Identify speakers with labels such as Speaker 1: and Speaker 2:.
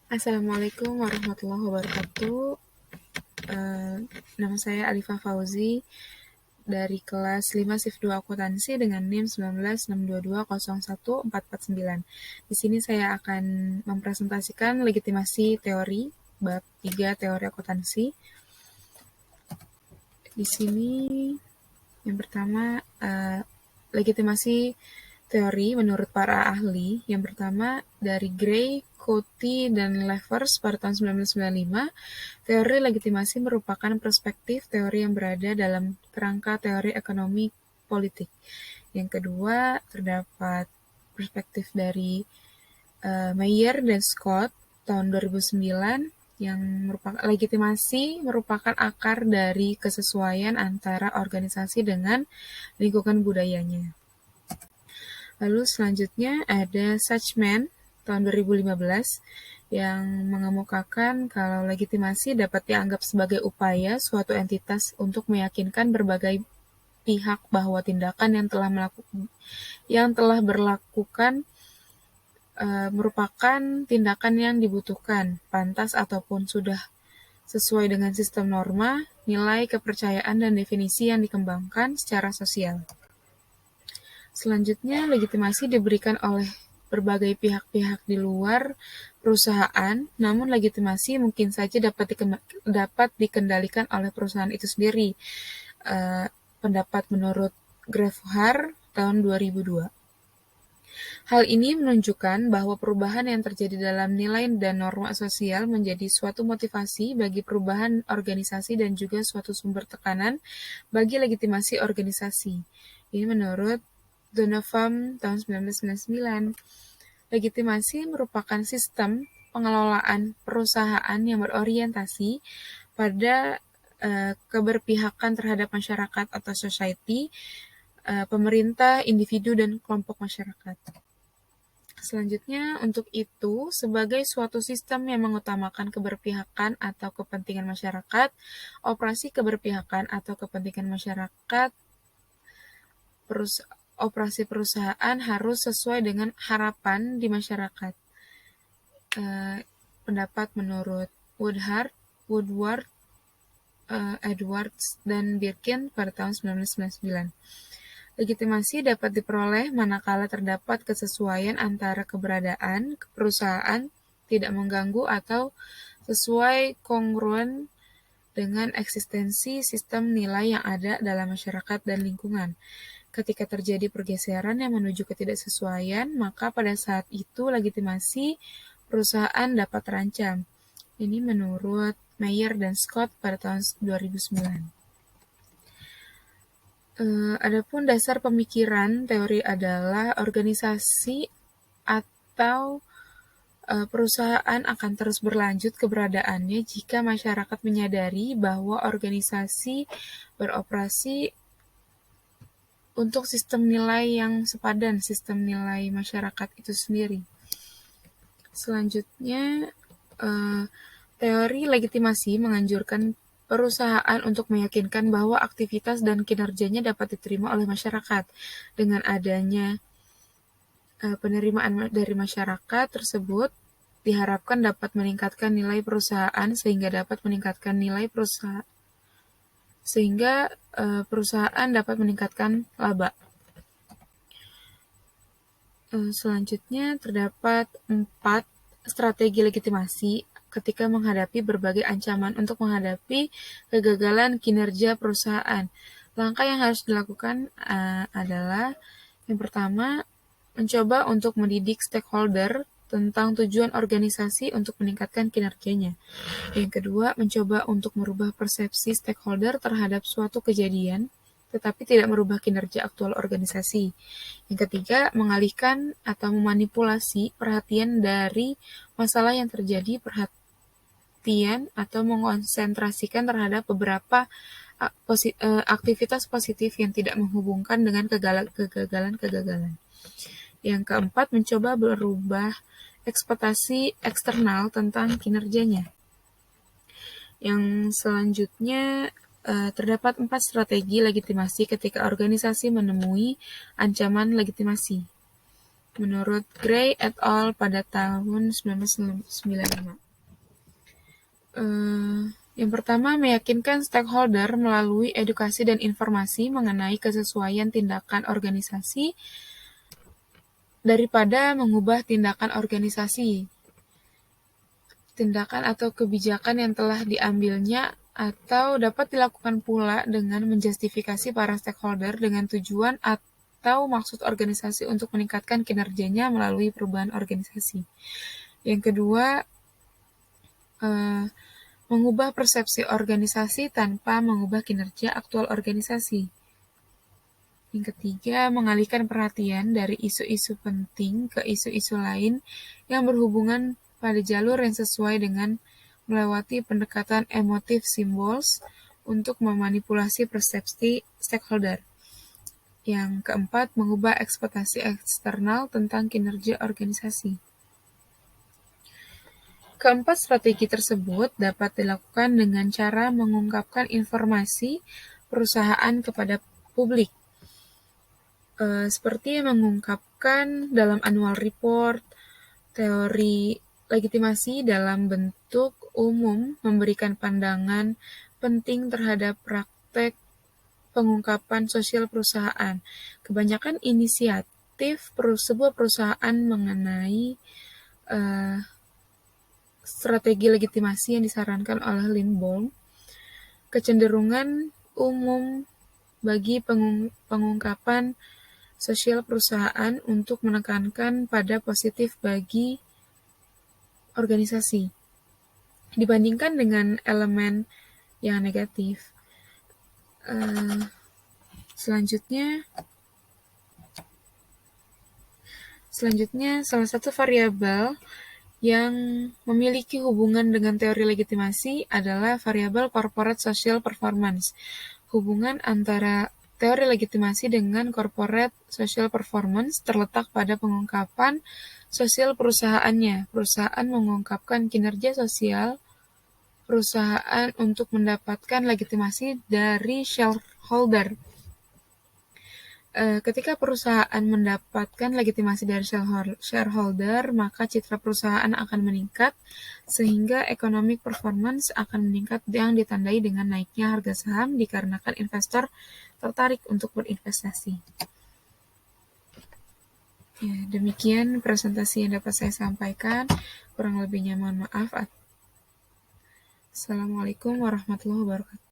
Speaker 1: Assalamualaikum warahmatullahi wabarakatuh. Nama saya Alifah Fauzi dari kelas 5 Shift 2 Akuntansi dengan NIM 1962201449. Di sini saya akan mempresentasikan legitimasi teori bab 3 teori akuntansi. Di sini yang pertama legitimasi teori menurut para ahli. Yang pertama dari Gray, Coty, dan Levers pada tahun 1995, teori legitimasi merupakan perspektif teori yang berada dalam kerangka teori ekonomi politik. Yang kedua, terdapat perspektif dari Mayer dan Scott tahun 2009 yang merupakan legitimasi merupakan akar dari kesesuaian antara organisasi dengan lingkungan budayanya. Lalu selanjutnya ada Suchman tahun 2015 yang mengemukakan kalau legitimasi dapat dianggap sebagai upaya suatu entitas untuk meyakinkan berbagai pihak bahwa tindakan yang telah berlakukan merupakan tindakan yang dibutuhkan, pantas ataupun sudah sesuai dengan sistem norma, nilai, kepercayaan, dan definisi yang dikembangkan secara sosial. Selanjutnya, legitimasi diberikan oleh berbagai pihak-pihak di luar perusahaan, namun legitimasi mungkin saja dapat dikendalikan oleh perusahaan itu sendiri. Pendapat menurut Grefhar tahun 2002. Hal ini menunjukkan bahwa perubahan yang terjadi dalam nilai dan norma sosial menjadi suatu motivasi bagi perubahan organisasi dan juga suatu sumber tekanan bagi legitimasi organisasi. Ini menurut Donovan tahun 1999. Legitimasi merupakan sistem pengelolaan perusahaan yang berorientasi pada keberpihakan terhadap masyarakat atau society, pemerintah, individu, dan kelompok masyarakat. Selanjutnya, untuk itu, sebagai suatu sistem yang mengutamakan keberpihakan atau kepentingan masyarakat, operasi keberpihakan atau kepentingan masyarakat, operasi perusahaan harus sesuai dengan harapan di masyarakat. Pendapat menurut Woodward, Edwards, dan Birkin pada tahun 1999. Legitimasi dapat diperoleh manakala terdapat kesesuaian antara keberadaan perusahaan tidak mengganggu atau sesuai kongruen dengan eksistensi sistem nilai yang ada dalam masyarakat dan lingkungan. Ketika terjadi pergeseran yang menuju ketidaksesuaian, maka pada saat itu legitimasi perusahaan dapat terancam. Ini menurut Mayer dan Scott pada tahun 2009. Adapun dasar pemikiran teori adalah organisasi atau perusahaan akan terus berlanjut keberadaannya jika masyarakat menyadari bahwa organisasi beroperasi untuk sistem nilai yang sepadan, sistem nilai masyarakat itu sendiri. Selanjutnya, teori legitimasi menganjurkan perusahaan untuk meyakinkan bahwa aktivitas dan kinerjanya dapat diterima oleh masyarakat. Dengan adanya penerimaan dari masyarakat tersebut, diharapkan dapat meningkatkan nilai perusahaan sehingga perusahaan dapat meningkatkan laba. Selanjutnya terdapat 4 strategi legitimasi ketika menghadapi berbagai ancaman untuk menghadapi kegagalan kinerja perusahaan. Langkah yang harus dilakukan adalah yang pertama, mencoba untuk mendidik stakeholder tentang tujuan organisasi untuk meningkatkan kinerjanya. Yang kedua, mencoba untuk merubah persepsi stakeholder terhadap suatu kejadian, tetapi tidak merubah kinerja aktual organisasi. Yang ketiga, mengalihkan atau memanipulasi perhatian dari masalah yang terjadi atau mengonsentrasikan terhadap beberapa aktivitas positif yang tidak menghubungkan dengan kegagalan. Yang keempat, mencoba berubah ekspektasi eksternal tentang kinerjanya. Yang selanjutnya, terdapat 4 strategi legitimasi ketika organisasi menemui ancaman legitimasi. menurut Gray et al. Pada tahun 1995. Yang pertama, meyakinkan stakeholder melalui edukasi dan informasi mengenai kesesuaian tindakan organisasi daripada mengubah tindakan organisasi. Tindakan atau kebijakan yang telah diambilnya atau dapat dilakukan pula dengan menjustifikasi para stakeholder dengan tujuan atau maksud organisasi untuk meningkatkan kinerjanya melalui perubahan organisasi. Yang kedua, mengubah persepsi organisasi tanpa mengubah kinerja aktual organisasi. Yang ketiga, mengalihkan perhatian dari isu-isu penting ke isu-isu lain yang berhubungan pada jalur yang sesuai dengan melewati pendekatan emotif symbols untuk memanipulasi persepsi stakeholder. Yang keempat, mengubah ekspektasi eksternal tentang kinerja organisasi. Keempat strategi tersebut dapat dilakukan dengan cara mengungkapkan informasi perusahaan kepada publik, seperti mengungkapkan dalam annual report, teori legitimasi dalam bentuk umum, memberikan pandangan penting terhadap praktek pengungkapan sosial perusahaan. Kebanyakan inisiatif sebuah perusahaan mengenai strategi legitimasi yang disarankan oleh Lindblom, kecenderungan umum bagi pengungkapan sosial perusahaan untuk menekankan pada positif bagi organisasi dibandingkan dengan elemen yang negatif. Selanjutnya, salah satu variabel yang memiliki hubungan dengan teori legitimasi adalah variabel corporate social performance. Hubungan antara teori legitimasi dengan corporate social performance terletak pada pengungkapan sosial perusahaannya. Perusahaan mengungkapkan kinerja sosial perusahaan untuk mendapatkan legitimasi dari shareholder. Ketika perusahaan mendapatkan legitimasi dari shareholder, maka citra perusahaan akan meningkat, sehingga economic performance akan meningkat yang ditandai dengan naiknya harga saham dikarenakan investor tertarik untuk berinvestasi. Ya, demikian presentasi yang dapat saya sampaikan. Kurang lebihnya mohon maaf. Assalamualaikum warahmatullahi wabarakatuh.